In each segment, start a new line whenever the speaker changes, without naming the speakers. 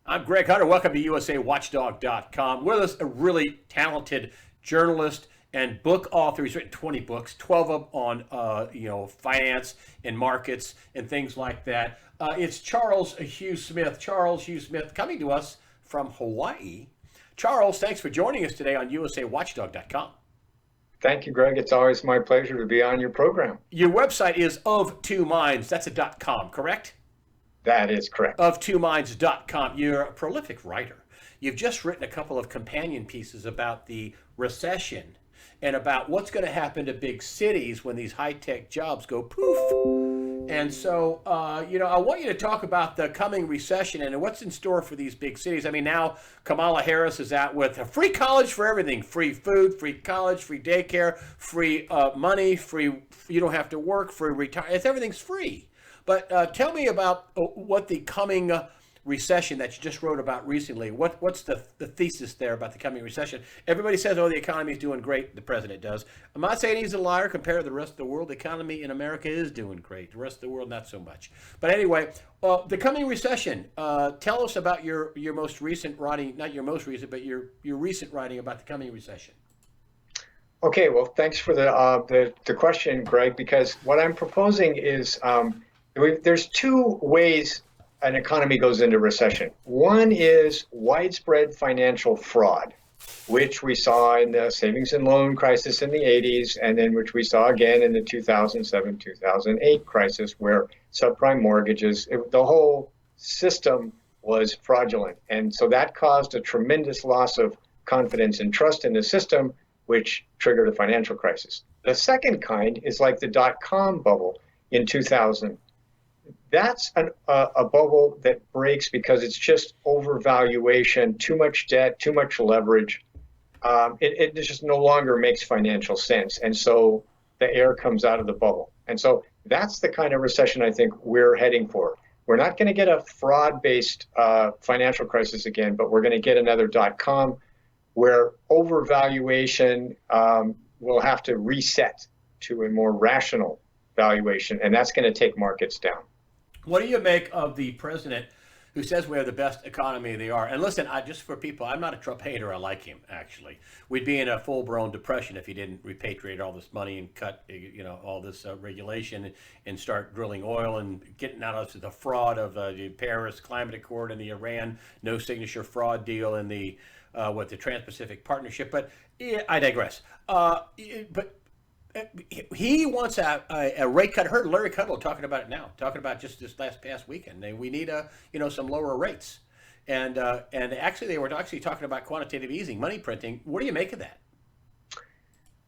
I'm Greg Hunter. Welcome to USAWatchdog.com. With us, a really talented journalist and book author. He's written 20 books, 12 of them on finance and markets and things like that. It's Charles Hugh Smith. Charles Hugh Smith coming to us from Hawaii. Charles, thanks for joining us today on USAWatchdog.com.
Thank you, Greg. It's always my pleasure to be on your program.
Your website is Of Two Minds. That's a .com, correct?
That is correct.
Of2minds.com. You're a prolific writer. You've just written a couple of companion pieces about the recession and about what's going to happen to big cities when these high-tech jobs go poof. And so, I want you to talk about the coming recession and what's in store for these big cities. I mean, now Kamala Harris is out with a free college for everything: free food, free college, free daycare, free money, free. You don't have to work, free retirement. Everything's free. But tell me about what the coming recession that you just wrote about recently. What's the thesis there about the coming recession? Everybody says, oh, the economy is doing great. The president does. I'm not saying he's a liar compared to the rest of the world. The economy in America is doing great. The rest of the world, not so much. But anyway, the coming recession. Tell us about your most recent writing, not your most recent, but your recent writing about the coming recession.
Okay, well, thanks for the question, Greg, because what I'm proposing is there's two ways an economy goes into recession. One is widespread financial fraud, which we saw in the savings and loan crisis in the 80s, and then which we saw again in the 2007-2008 crisis, where subprime mortgages, the whole system was fraudulent. And so that caused a tremendous loss of confidence and trust in the system, which triggered a financial crisis. The second kind is like the dot-com bubble in 2000. That's a bubble that breaks because it's just overvaluation, too much debt, too much leverage. It just no longer makes financial sense. And so the air comes out of the bubble. And so that's the kind of recession I think we're heading for. We're not going to get a fraud-based financial crisis again, but we're going to get another dot-com where overvaluation will have to reset to a more rational valuation, and that's going to take markets down.
What do you make of the president who says we have the best economy they are? And listen, just for people, I'm not a Trump hater. I like him, actually. We'd be in a full-blown depression if he didn't repatriate all this money and cut, all this regulation and start drilling oil and getting out of the fraud of the Paris Climate Accord and the Iran no-signature fraud deal and the Trans-Pacific Partnership. But I digress. But he wants a rate cut. I heard Larry Kudlow talking about it now, talking about just this past weekend. We need some lower rates, and actually they were actually talking about quantitative easing, money printing. What do you make of that?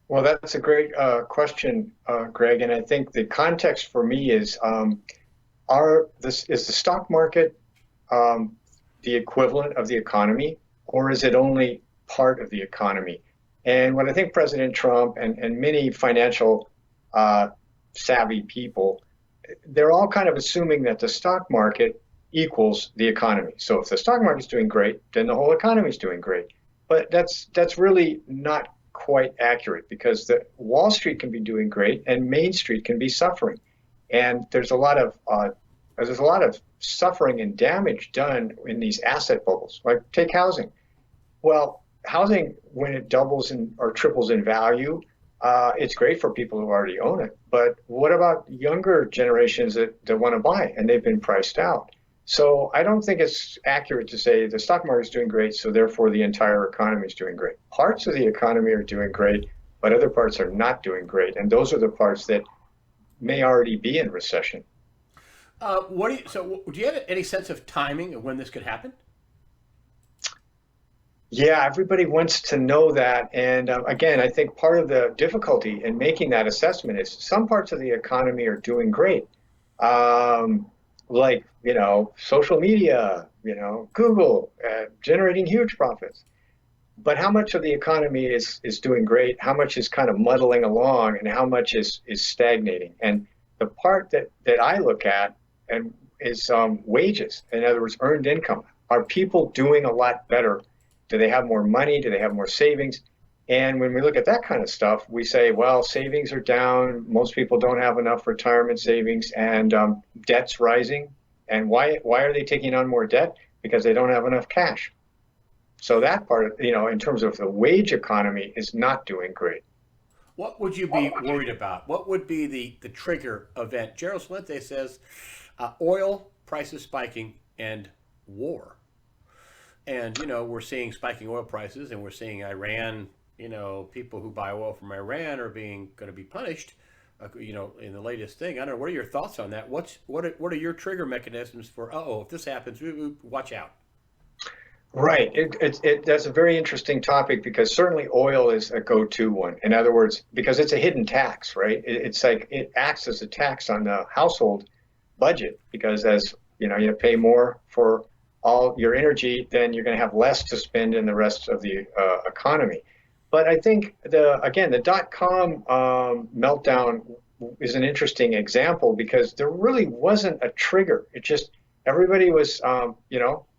Well, that's a great question, Greg. And I think the context for me is, is the stock market the equivalent of the economy, or is it only part of the economy? And what I think President Trump and many financial savvy people, they're all kind of assuming that the stock market equals the economy. So if the stock market's doing great, then the whole economy is doing great. But that's really not quite accurate, because the Wall Street can be doing great and Main Street can be suffering. And there's a lot of suffering and damage done in these asset bubbles. Like take housing. Well, housing, when it doubles or triples in value, it's great for people who already own it. But what about younger generations that want to buy and they've been priced out? So I don't think it's accurate to say the stock market is doing great, so therefore the entire economy is doing great. Parts of the economy are doing great, but other parts are not doing great. And those are the parts that may already be in recession.
Do you have any sense of timing of when this could happen?
Yeah, everybody wants to know that. And again, I think part of the difficulty in making that assessment is some parts of the economy are doing great. Like, social media, Google, generating huge profits. But how much of the economy is doing great? How much is kind of muddling along, and how much is stagnating? And the part that I look at is wages. In other words, earned income. Are people doing a lot better? Do they have more money? Do they have more savings? And when we look at that kind of stuff, we say, well, savings are down. Most people don't have enough retirement savings, and debt's rising. And why are they taking on more debt? because they don't have enough cash. So that part, in terms of the wage economy, is not doing great.
What would you be worried about? What would be the trigger event? Gerald Slente says oil prices spiking and war. And, we're seeing spiking oil prices, and we're seeing Iran, people who buy oil from Iran are going to be punished, in the latest thing. I don't know. What are your thoughts on that? What are your trigger mechanisms for, if this happens, watch out?
Right. That's a very interesting topic because certainly oil is a go-to one. In other words, because it's a hidden tax, right? It's like it acts as a tax on the household budget because as you pay more for all your energy, then you're going to have less to spend in the rest of the economy. But I think the dot-com meltdown is an interesting example because there really wasn't a trigger. It just everybody was,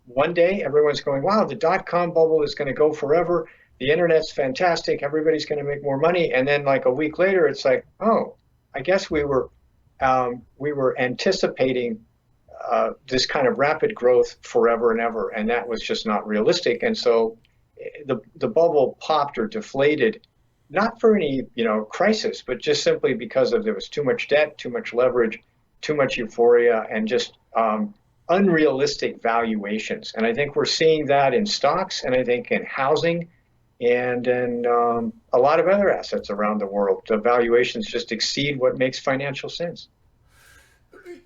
one day everyone's going, wow, the dot-com bubble is going to go forever. The internet's fantastic. Everybody's going to make more money. And then like a week later, it's like, oh, I guess we were anticipating this kind of rapid growth forever and ever, and that was just not realistic. And so the bubble popped or deflated, not for any crisis, but just simply because there was too much debt, too much leverage, too much euphoria, and just unrealistic valuations. And I think we're seeing that in stocks, and I think in housing, and in a lot of other assets around the world. The valuations just exceed what makes financial sense.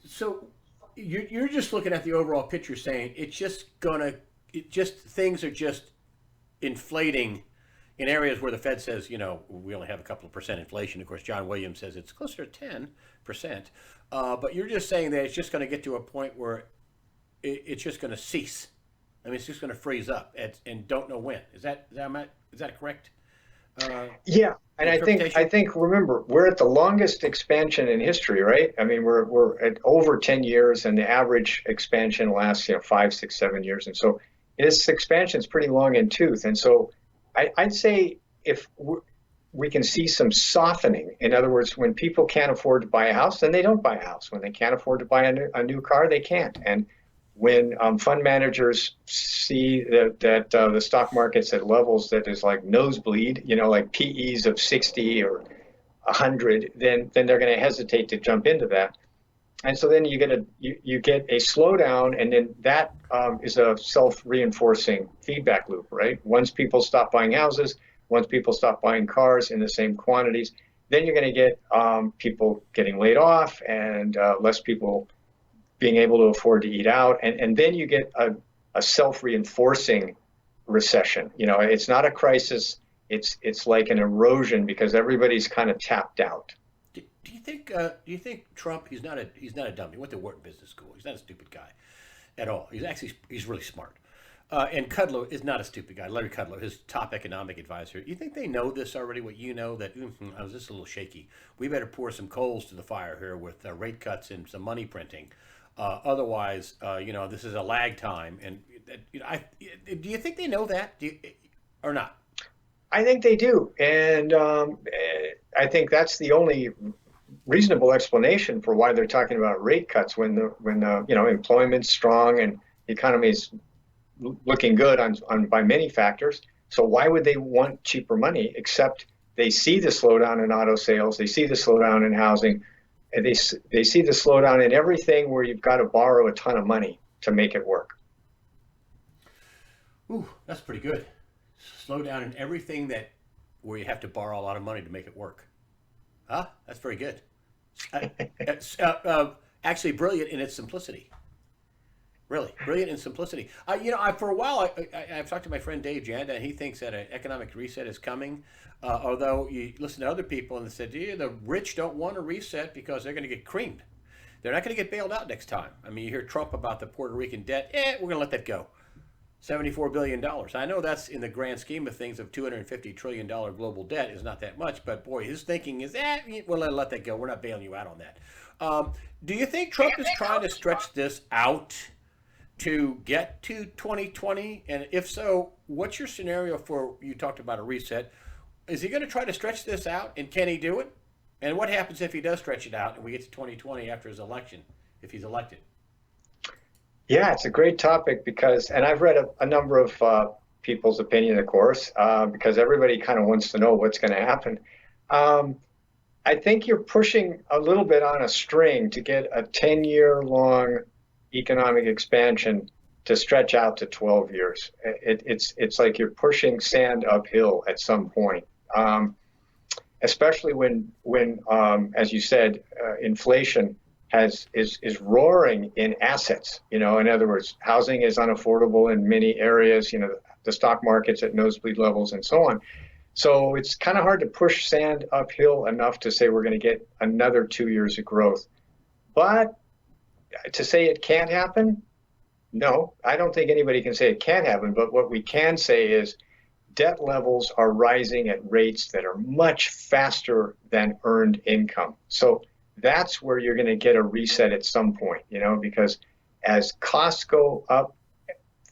So you're just looking at the overall picture, saying things are just inflating in areas where the Fed says, we only have a couple of percent inflation. Of course, John Williams says it's closer to 10%. But you're just saying that it's just going to get to a point where it's just going to cease. I mean, it's just going to freeze up and don't know when. Is that correct?
Yeah, and I think remember we're at the longest expansion in history, right? I mean, we're at over 10 years, and the average expansion lasts 5, 6, 7 years, and so this expansion is pretty long in tooth. And so I'd say if we can see some softening. In other words, when people can't afford to buy a house, then they don't buy a house. When they can't afford to buy a new car, they can't. And when fund managers see that the stock market's at levels that is like nosebleed, like PEs of 60 or 100, then they're going to hesitate to jump into that. And so then you get a slowdown, and then that is a self-reinforcing feedback loop, right? Once people stop buying houses, once people stop buying cars in the same quantities, then you're going to get people getting laid off and less people being able to afford to eat out. And then you get a self-reinforcing recession. It's not a crisis. It's like an erosion because everybody's kind of tapped out.
Do you think Trump? He's not a dummy. He went to Wharton Business School. He's not a stupid guy at all. He's really smart. And Kudlow is not a stupid guy. Larry Kudlow, his top economic advisor. You think they know this already? What that I was just a little shaky. We better pour some coals to the fire here with rate cuts and some money printing. Otherwise, this is a lag time. And do you think they know that? Or not?
I think they do, and I think that's the only reasonable explanation for why they're talking about rate cuts when employment's strong and the economy is looking good on by many factors. So why would they want cheaper money except they see the slowdown in auto sales, they see the slowdown in housing, and they see the slowdown in everything where you've got to borrow a ton of money to make it work.
Ooh, that's pretty good. Slow down in everything where you have to borrow a lot of money to make it work. Huh? That's very good. Actually, brilliant in its simplicity. Really, brilliant in simplicity. For a while, I've talked to my friend Dave Janda, and he thinks that an economic reset is coming. Although you listen to other people and they said, the rich don't want a reset because they're going to get creamed. They're not going to get bailed out next time. I mean, you hear Trump about the Puerto Rican debt. We're going to let that go. $74 billion. I know that's in the grand scheme of things of $250 trillion global debt is not that much, but boy, his thinking is we'll let that go. We're not bailing you out on that. Do you think Trump is trying to stretch this out to get to 2020? And if so, what's your scenario for, you talked about a reset. Is he going to try to stretch this out, and can he do it? And what happens if he does stretch it out and we get to 2020 after his election, if he's elected?
Yeah, it's a great topic because, and I've read a number of people's opinion, of course, because everybody kind of wants to know what's going to happen. Um, I think you're pushing a little bit on a string to get a 10-year long economic expansion to stretch out to 12 years. It's like you're pushing sand uphill at some point. Especially when as you said, inflation is roaring in assets. In other words, housing is unaffordable in many areas. The stock market's at nosebleed levels and so on. So it's kind of hard to push sand uphill enough to say we're going to get another 2 years of growth. But to say it can't happen, no, I don't think anybody can say it can't happen. But what we can say is debt levels are rising at rates that are much faster than earned income. So that's where you're going to get a reset at some point, because as costs go up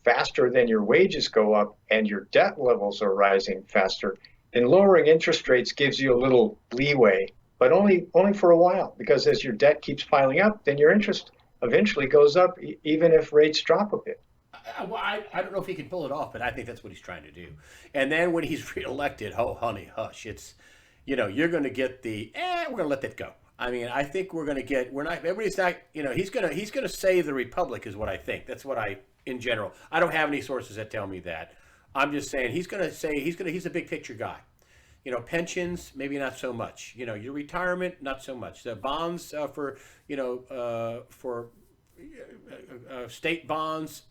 faster than your wages go up and your debt levels are rising faster, then lowering interest rates gives you a little leeway, but only for a while, because as your debt keeps piling up, then your interest eventually goes up, even if rates drop a bit.
I don't know if he can pull it off, but I think that's what he's trying to do. And then when he's reelected, oh, honey, hush. You're going to get we're going to let that go. I mean, I think we're not, everybody's not, he's going to save the republic is what I think. That's what in general, I don't have any sources that tell me that. I'm just saying he's a big picture guy. Pensions, maybe not so much. Your retirement, not so much. The bonds for state bonds,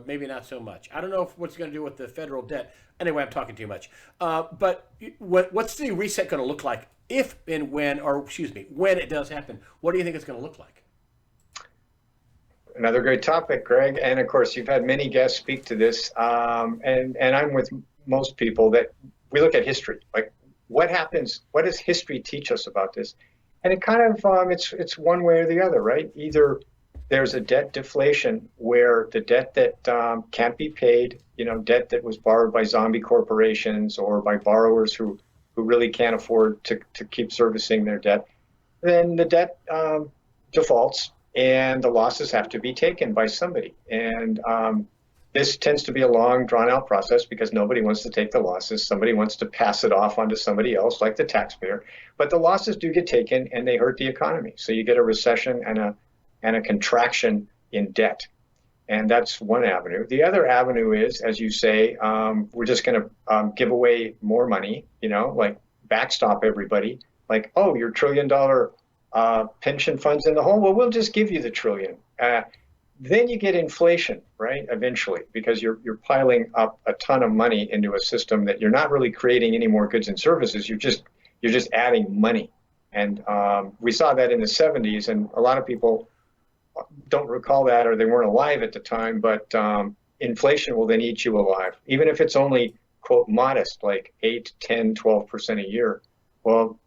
maybe not so much. I don't know what's going to do with the federal debt. Anyway, I'm talking too much. But what's the reset going to look like if and when, or excuse me, when it does happen? What do you think it's going to look like?
Another great topic, Greg. And of course, you've had many guests speak to this. And I'm with most people that we look at history. Like, what happens? What does history teach us about this? And it kind of it's one way or the other, right? Either there's a debt deflation where the debt that can't be paid, debt that was borrowed by zombie corporations or by borrowers who really can't afford to keep servicing their debt, then the debt defaults and the losses have to be taken by somebody. And this tends to be a long, drawn-out process because nobody wants to take the losses. Somebody wants to pass it off onto somebody else, like the taxpayer. But the losses do get taken, and they hurt the economy. So you get a recession and a contraction in debt. And that's one avenue. The other avenue is, as you say, we're just going to give away more money, like backstop everybody. Like, oh, your $1 trillion pension fund's in the hole. Well, we'll just give you the trillion. Then you get inflation, right? Eventually, because you're piling up a ton of money into a system that you're not really creating any more goods and services. You're just adding money. And we saw that in the 70s, and a lot of people don't recall that, or they weren't alive at the time, but inflation will then eat you alive, even if it's only, quote, modest, like 8, 10, 12% a year. Well,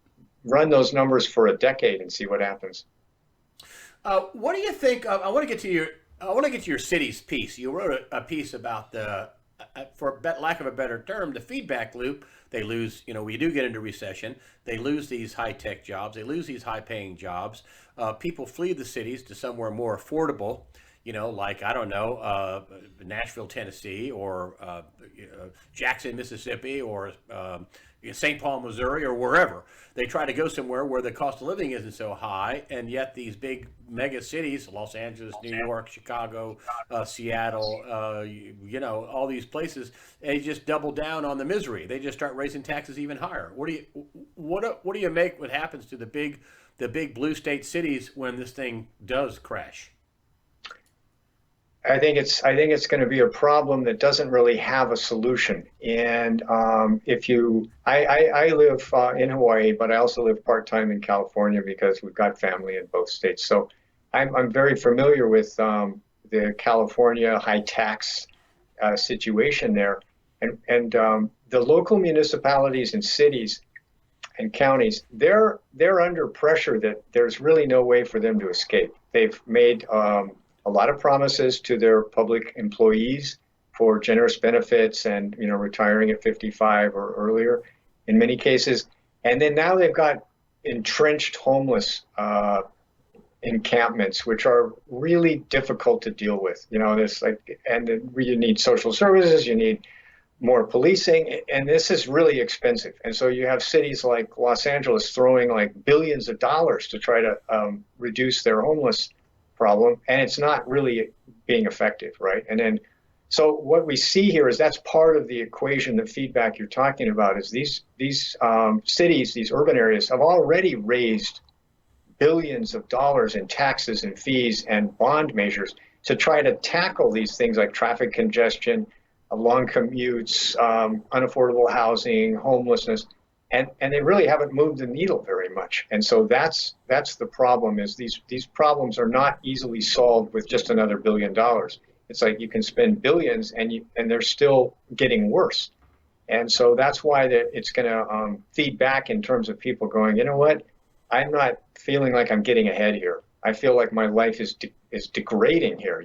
run those numbers for a decade and see what happens.
What do you think? I want to get to your city's piece. You wrote a piece about for lack of a better term, the feedback loop. They lose, we do get into recession. They lose these high-tech jobs. They lose these high-paying jobs. People flee the cities to somewhere more affordable, like, I don't know, Nashville, Tennessee, or Jackson, Mississippi, or St. Paul, Missouri, or wherever. They try to go somewhere where the cost of living isn't so high, and yet these big mega cities, Los Angeles, New York, Chicago, Seattle, all these places, they just double down on the misery. They just start raising taxes even higher. What do you make what happens to the big blue state cities when this thing does crash?
I think it's going to be a problem that doesn't really have a solution. And I live in Hawaii, but I also live part-time in California because we've got family in both states. So I'm very familiar with the California high tax situation there, and the local municipalities and cities and counties, they're under pressure that there's really no way for them to escape. They've made a lot of promises to their public employees for generous benefits and retiring at 55 or earlier in many cases. And then now they've got entrenched homeless encampments, which are really difficult to deal with. This like, and then you need social services, you need more policing, and this is really expensive. And so you have cities like Los Angeles throwing like billions of dollars to try to reduce their homeless problem, and it's not really being effective, right? And then, so what we see here is that's part of the equation, the feedback you're talking about, is these cities, these urban areas have already raised billions of dollars in taxes and fees and bond measures to try to tackle these things like traffic congestion, long commutes, unaffordable housing, homelessness, and they really haven't moved the needle very much. And so that's the problem, is these problems are not easily solved with just another $1 billion. It's like you can spend billions and they're still getting worse. And so that's why it's going to feed back in terms of people going, you know what, I'm not feeling like I'm getting ahead here. I feel like my life is degrading here.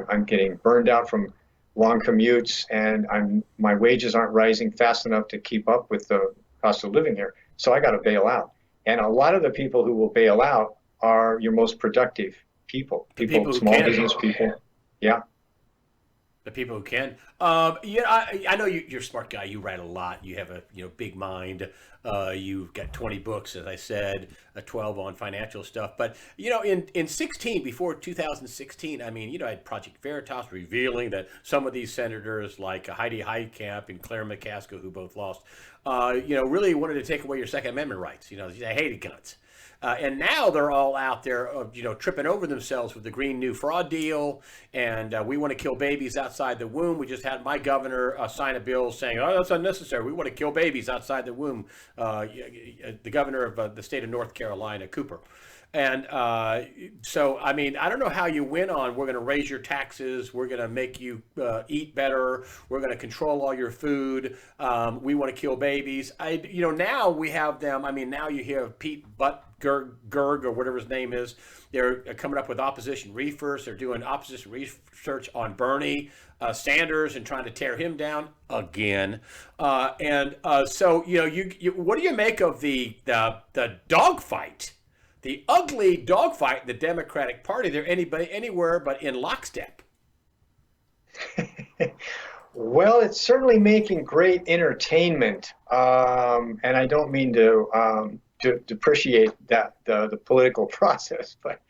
I'm getting burned out from long commutes, and my wages aren't rising fast enough to keep up with the cost of living here. So I got to bail out. And a lot of the people who will bail out are your most productive people, small business people. Yeah.
The people who can. I know you're a smart guy. You write a lot. You have a big mind. You've got 20 books, as I said, 12 on financial stuff. But in 16, before 2016, I had Project Veritas revealing that some of these senators, like Heidi Heitkamp and Claire McCaskill, who both lost, really wanted to take away your Second Amendment rights. They hated guns. And now they're all out there, tripping over themselves with the Green New Fraud deal. And we want to kill babies outside the womb. We just had my governor sign a bill saying, oh, that's unnecessary. We want to kill babies outside the womb. The governor of the state of North Carolina, Cooper. And so, I don't know how you win on, we're going to raise your taxes, we're going to make you eat better, we're going to control all your food, we want to kill babies. Now we have them, now you hear Pete Buttigieg or whatever his name is, they're coming up with opposition research, they're doing opposition research on Bernie Sanders and trying to tear him down again. So, what do you make of the dogfight? The ugly dogfight in the Democratic Party? They're anywhere but in lockstep.
Well, it's certainly making great entertainment, and I don't mean to depreciate the political process, but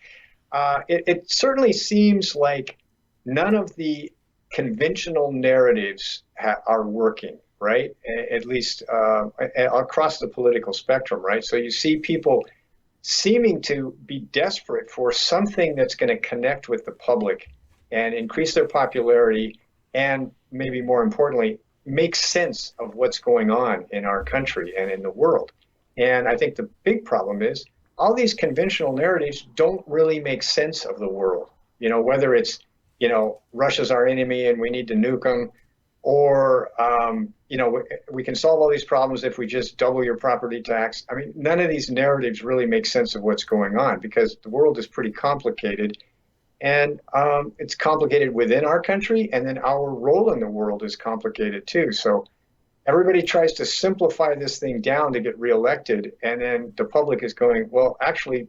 it certainly seems like none of the conventional narratives are working, right? At least across the political spectrum, right? So you see people seeming to be desperate for something that's going to connect with the public and increase their popularity, and maybe more importantly, make sense of what's going on in our country and in the world. And I think the big problem is all these conventional narratives don't really make sense of the world. Whether it's, Russia's our enemy and we need to nuke them, or, we can solve all these problems if we just double your property tax. None of these narratives really make sense of what's going on, because the world is pretty complicated, and it's complicated within our country, and then our role in the world is complicated too. So everybody tries to simplify this thing down to get reelected, and then the public is going, well, actually,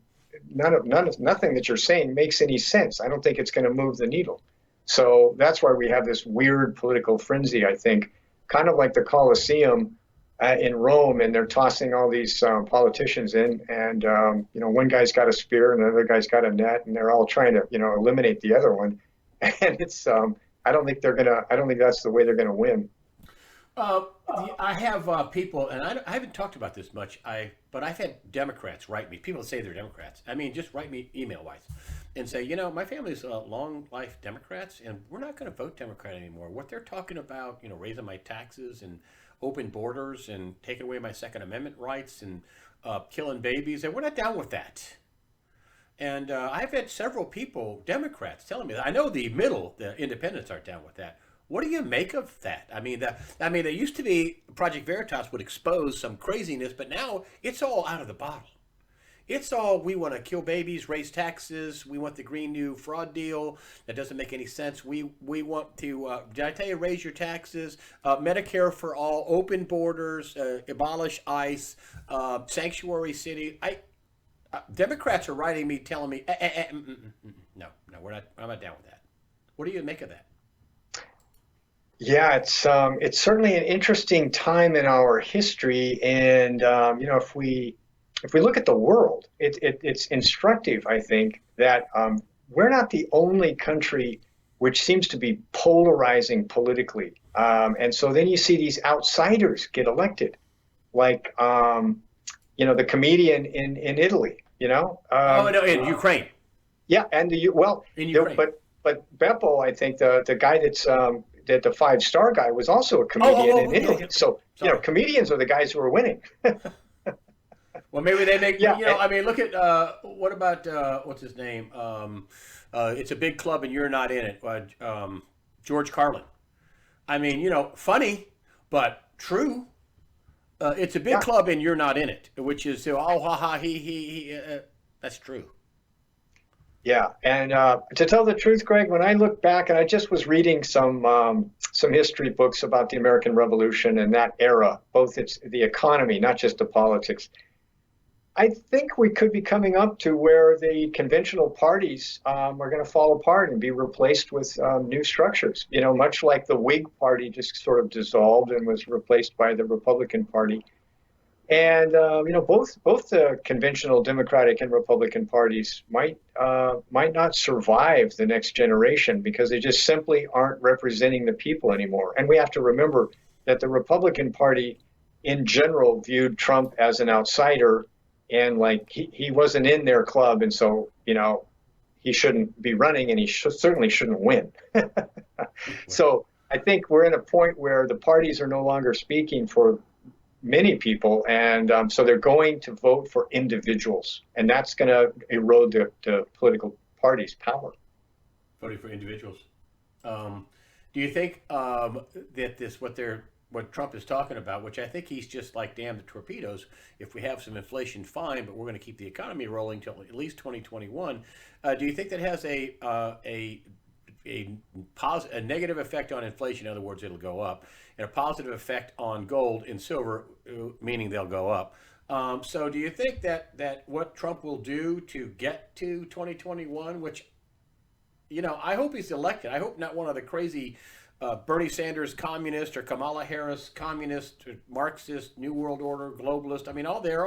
nothing that you're saying makes any sense. I don't think it's going to move the needle. So that's why we have this weird political frenzy, I think, kind of like the Colosseum in Rome, and they're tossing all these politicians in, and one guy's got a spear and the other guy's got a net, and they're all trying to eliminate the other one. And it's I don't think that's the way they're going to win.
I have people, and I haven't talked about this much, but I've had Democrats write me. People say they're Democrats. Just write me email-wise and say, my family's long-life Democrats, and we're not going to vote Democrat anymore. What they're talking about, raising my taxes and open borders and taking away my Second Amendment rights and killing babies, and we're not down with that. And I've had several people, Democrats, telling me that. I know the independents aren't down with that. What do you make of that? There used to be Project Veritas would expose some craziness, but now it's all out of the bottle. It's all, we want to kill babies, raise taxes, we want the Green New Fraud deal. That doesn't make any sense. We want to, did I tell you, raise your taxes, Medicare for all, open borders, abolish ICE, sanctuary city. Democrats are writing me, telling me, no, we're not. I'm not down with that. What do you make of that?
Yeah, it's certainly an interesting time in our history, and if we look at the world, it's instructive, I think, that we're not the only country which seems to be polarizing politically, and so then you see these outsiders get elected, like the comedian in Italy,
Oh no, in Ukraine.
yeah, and well,
In Ukraine.
but Beppo, I think the guy that the five-star guy was also a
Oh,
comedian in
yeah,
Italy.
yeah.
So
Sorry.
comedians are the guys who are winning.
Well, maybe they make.
Yeah,
I mean, look at what about what's his name? It's a big club and you're not in it. George Carlin. I mean, funny, but true. It's a big
yeah,
club and you're not in it, which is oh ha ha he. That's true.
yeah. And to tell the truth, Greg, when I look back, and I just was reading some history books about the American Revolution and that era, both it's the economy, not just the politics. I think we could be coming up to where the conventional parties are going to fall apart and be replaced with new structures. Much like the Whig Party just sort of dissolved and was replaced by the Republican Party. And both the conventional Democratic and Republican parties might not survive the next generation because they just simply aren't representing the people anymore. And we have to remember that the Republican Party, in general, viewed Trump as an outsider, and like he wasn't in their club, and so he shouldn't be running, and he certainly shouldn't win. So I think we're in a point where the parties are no longer speaking for many people, and so they're going to vote for individuals, and that's going to erode the political party's power.
Voting for individuals. Do you think that what Trump is talking about, which I think he's just like, damn the torpedoes. If we have some inflation, fine, but we're going to keep the economy rolling till at least 2021. Do you think that has a negative effect on inflation? In other words, it'll go up, and a positive effect on gold and silver, meaning they'll go up. So do you think that what Trump will do to get to 2021, which, I hope he's elected. I hope not one of the crazy Bernie Sanders communist or Kamala Harris communist, Marxist, New World Order, globalist. I mean, they're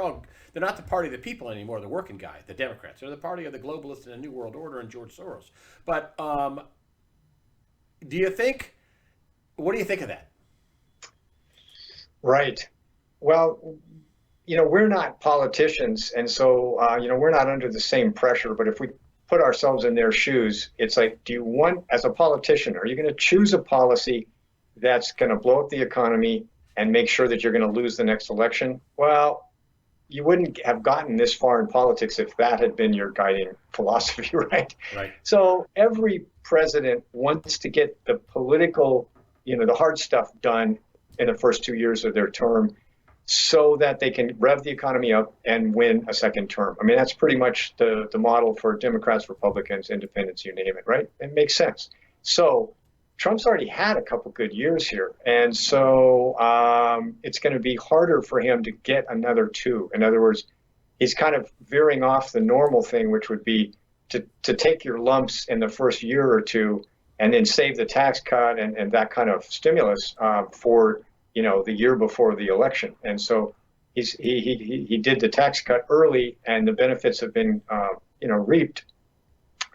not the party of the people anymore. The working guy, the Democrats, they're the party of the globalists and the New World Order and George Soros. But what do you think of that?
Right. Well, we're not politicians, and so we're not under the same pressure. But if we put ourselves in their shoes, it's like, do you want, as a politician, are you going to choose a policy that's going to blow up the economy and make sure that you're going to lose the next election? Well, you wouldn't have gotten this far in politics if that had been your guiding philosophy, right?
Right.
So every president wants to get the political, the hard stuff done in the first 2 years of their term, so that they can rev the economy up and win a second term. I mean, that's pretty much the model for Democrats, Republicans, independents, you name it, right? It makes sense. So Trump's already had a couple good years here. And so it's going to be harder for him to get another two. In other words, he's kind of veering off the normal thing, which would be to take your lumps in the first year or two and then save the tax cut and that kind of stimulus for the year before the election. And so he did the tax cut early, and the benefits have been reaped.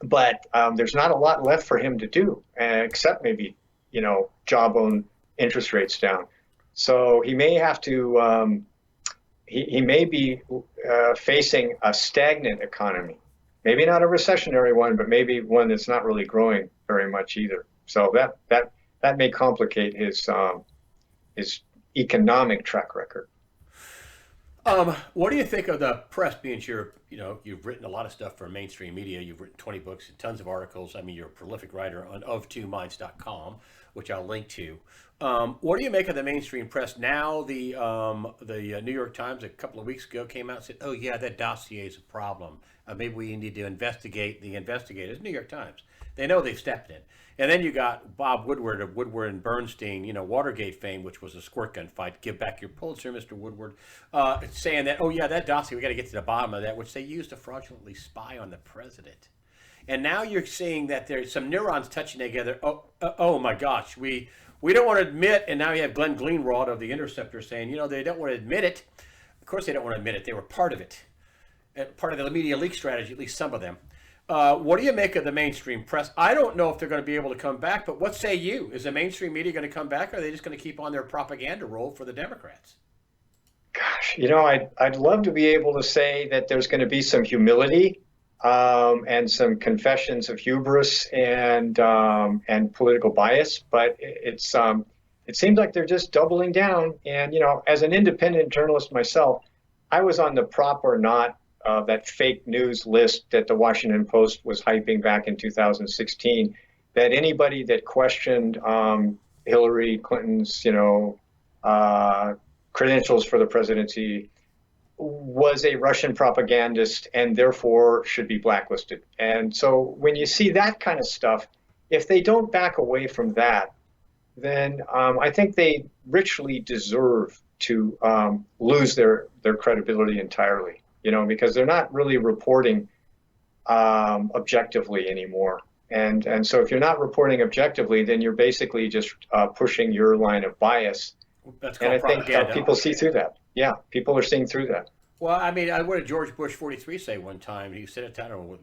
But there's not a lot left for him to do, except maybe jawbone interest rates down. So he may have to he may be facing a stagnant economy, maybe not a recessionary one, but maybe one that's not really growing very much either. So that may complicate his economic track record.
What do you think of the press being sure, you've written a lot of stuff for mainstream media. You've written 20 books and tons of articles. I mean, you're a prolific writer on of2minds.com, which I'll link to. What do you make of the mainstream press now? The New York Times a couple of weeks ago came out and said, oh, yeah, that dossier is a problem. Maybe we need to investigate the investigators. New York Times. They know they've stepped in. And then you got Bob Woodward of Woodward and Bernstein, Watergate fame, which was a squirt gun fight. Give back your Pulitzer, Mr. Woodward, saying that, oh, yeah, that dossier, we got to get to the bottom of that, which they used to fraudulently spy on the president. And now you're seeing that there's some neurons touching together. Oh my gosh, we don't want to admit. And now you have Glenn Greenwald of The Interceptor saying, they don't want to admit it. Of course, they don't want to admit it. They were part of it, part of the media leak strategy, at least some of them. What do you make of the mainstream press? I don't know if they're going to be able to come back, but what say you? Is the mainstream media going to come back, or are they just going to keep on their propaganda role for the Democrats?
Gosh, I'd love to be able to say that there's going to be some humility and some confessions of hubris and political bias, but it seems like they're just doubling down. And as an independent journalist myself, I was on the prop or not that fake news list that the Washington Post was hyping back in 2016. That anybody that questioned Hillary Clinton's credentials for the presidency was a Russian propagandist and therefore should be blacklisted. And so when you see that kind of stuff, if they don't back away from that, then I think they richly deserve to lose their credibility entirely, because they're not really reporting objectively anymore. And so if you're not reporting objectively, then you're basically just pushing your line of bias.
That's
and I
propaganda.
think people see through that. Yeah, people are seeing through that.
Well, I mean, what did George Bush 43 say one time? He said it, I don't know,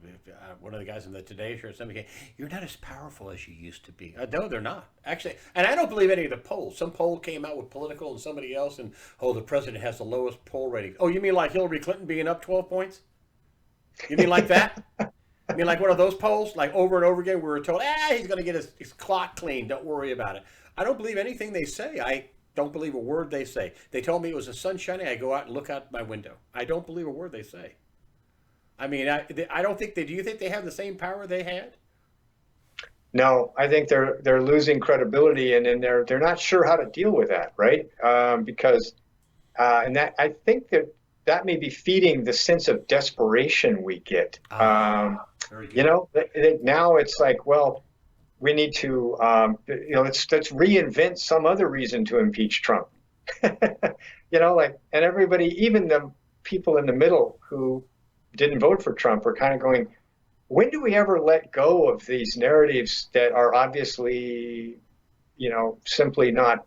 one of the guys in the Today Show or something, you're not as powerful as you used to be. No, they're not. Actually, and I don't believe any of the polls. Some poll came out with Political and somebody else, and, the president has the lowest poll rating. Oh, you mean like Hillary Clinton being up 12 points? You mean like that? I mean like one of those polls, like over and over again, we were told, he's going to get his clock clean. Don't worry about it. I don't believe anything they say. I don't believe a word they say. They told me it was the sun shining. I go out and look out my window. I don't believe a word they say. I mean, I don't think they. Do you think they have the same power they had?
No, I think they're losing credibility, and then they're not sure how to deal with that, right? Because and that I think that may be feeding the sense of desperation we get.
Very good.
Now it's like, well, we need to, let's reinvent some other reason to impeach Trump. And everybody, even the people in the middle who didn't vote for Trump, are kind of going, when do we ever let go of these narratives that are obviously, simply not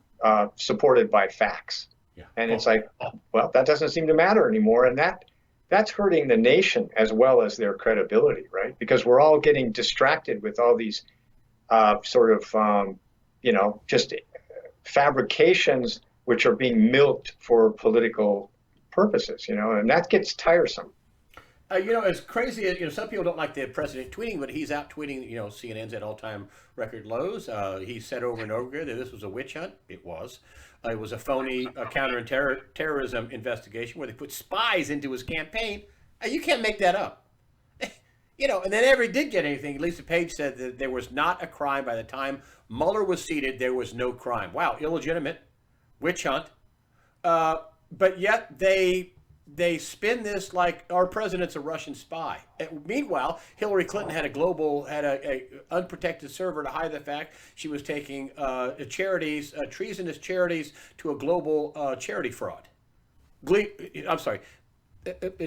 supported by facts?
Yeah.
And it's like, well, that doesn't seem to matter anymore. And that's hurting the nation as well as their credibility, right? Because we're all getting distracted with all these just fabrications which are being milked for political purposes, and that gets tiresome.
As crazy as, some people don't like the president tweeting, but he's out tweeting, CNN's at all-time record lows. He said over and over again that this was a witch hunt. It was. It was a phony counter-terrorism investigation where they put spies into his campaign. You can't make that up. And they never did get anything. Lisa Page said that there was not a crime by the time Mueller was seated. There was no crime. Wow, illegitimate, witch hunt. But yet they spin this like our president's a Russian spy. Meanwhile, Hillary Clinton had a unprotected server to hide the fact she was taking treasonous charities to a global charity fraud.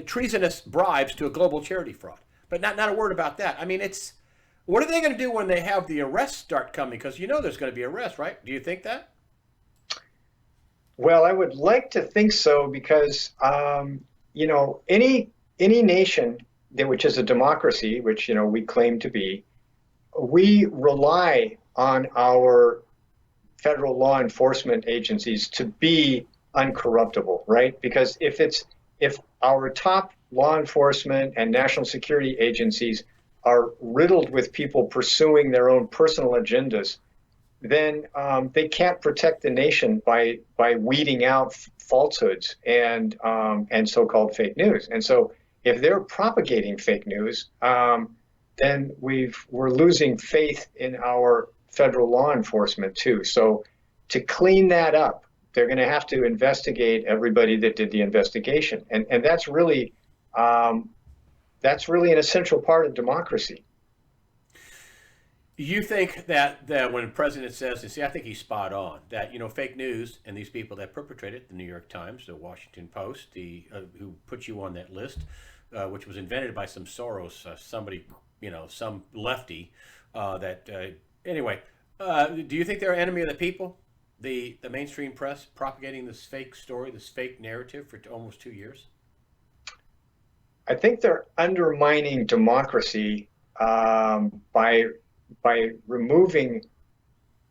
Treasonous bribes to a global charity fraud. But not a word about that. I mean, what are they going to do when they have the arrests start coming? Because there's going to be arrests, right? Do you think that?
Well, I would like to think so because, any nation which is a democracy, which, we claim to be, we rely on our federal law enforcement agencies to be uncorruptible, right? Because if our top law enforcement and national security agencies are riddled with people pursuing their own personal agendas, then they can't protect the nation by weeding out falsehoods and so-called fake news. And so if they're propagating fake news, then we're losing faith in our federal law enforcement too. So to clean that up, they're going to have to investigate everybody that did the investigation. And that's really an essential part of democracy.
You think that when the president says, and see, I think he's spot on, that, fake news and these people that perpetrated, the New York Times, the Washington Post, who put you on that list, which was invented by some Soros, somebody, some lefty. Anyway, do you think they're an enemy of the people? The mainstream press propagating this fake story, this fake narrative for almost 2 years?
I think they're undermining democracy by removing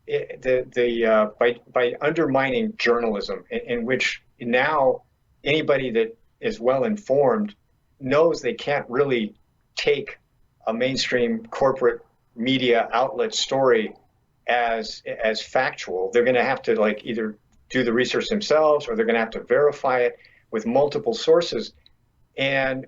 by undermining journalism, in which now anybody that is well informed knows they can't really take a mainstream corporate media outlet story as factual. They're going to have to like either do the research themselves, or they're going to have to verify it with multiple sources. And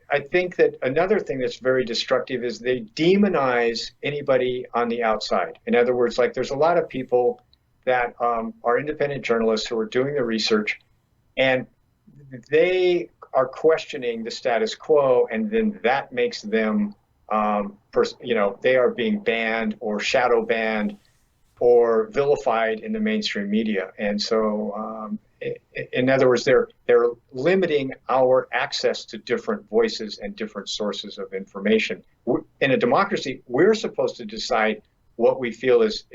I think that another thing that's very destructive is they demonize anybody on the outside. In other words, like there's a lot of people that are independent journalists who are doing the research, and they are questioning the status quo, and then that makes them, they are being banned or shadow banned or vilified in the mainstream media. And so, in other words, they're limiting our access to different voices and different sources of information. In a democracy, we're supposed to decide what we feel is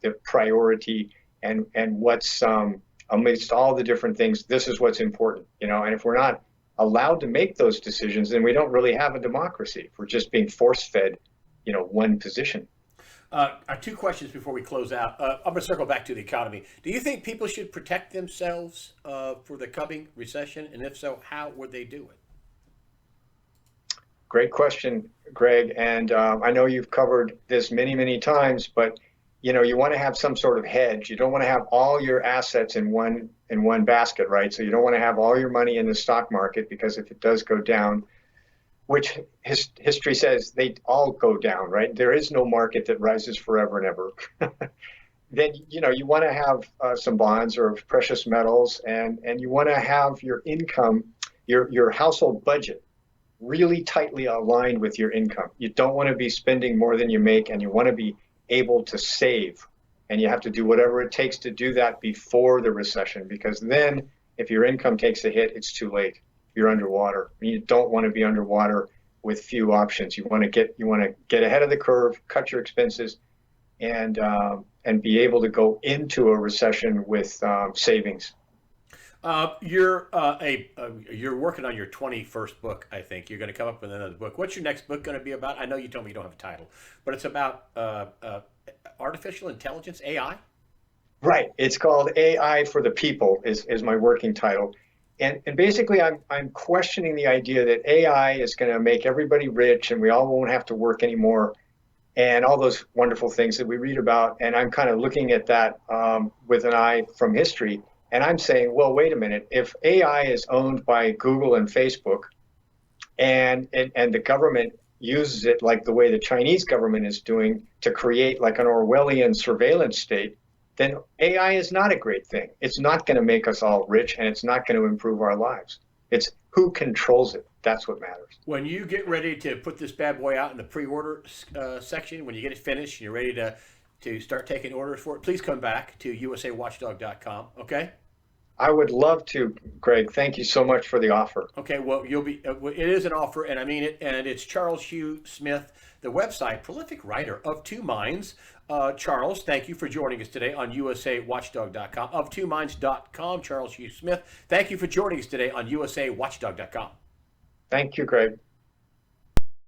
the priority, and what's amidst all the different things, this is what's important, and if we're not allowed to make those decisions, then we don't really have a democracy. If we're just being force-fed, one position.
Two questions before we close out. I'm going to circle back to the economy. Do you think people should protect themselves for the coming recession? And if so, how would they do it?
Great question, Greg. And I know you've covered this many, many times, but you want to have some sort of hedge. You don't want to have all your assets in one basket, right? So you don't want to have all your money in the stock market, because if it does go down, which history says they all go down, right? There is no market that rises forever and ever. Then, you want to have some bonds or precious metals, and you want to have your income, your household budget really tightly aligned with your income. You don't want to be spending more than you make, and you want to be able to save. And you have to do whatever it takes to do that before the recession, because then if your income takes a hit, it's too late. You're underwater. You don't want to be underwater with few options. You want to get ahead of the curve, cut your expenses, and be able to go into a recession with savings.
You're working on your 21st book, I think. You're going to come up with another book. What's your next book going to be about? I know you told me you don't have a title, but it's about artificial intelligence, AI.
Right. It's called AI for the People is my working title. And basically, I'm questioning the idea that AI is going to make everybody rich, and we all won't have to work anymore, and all those wonderful things that we read about. And I'm kind of looking at that with an eye from history. And I'm saying, well, wait a minute. If AI is owned by Google and Facebook, and the government uses it like the way the Chinese government is doing to create like an Orwellian surveillance state, then AI is not a great thing. It's not going to make us all rich, and it's not going to improve our lives. It's who controls it. That's what matters.
When you get ready to put this bad boy out in the pre-order section, when you get it finished and you're ready to start taking orders for it, please come back to usawatchdog.com, okay?
I would love to, Greg. Thank you so much for the offer.
Okay, well, it is an offer, and I mean it, and it's Charles Hugh Smith, the website, prolific writer of Two Minds. Charles, thank you for joining us today on usawatchdog.com. Of twominds.com, Charles Hugh Smith. Thank you for joining us today on usawatchdog.com.
Thank you, Greg.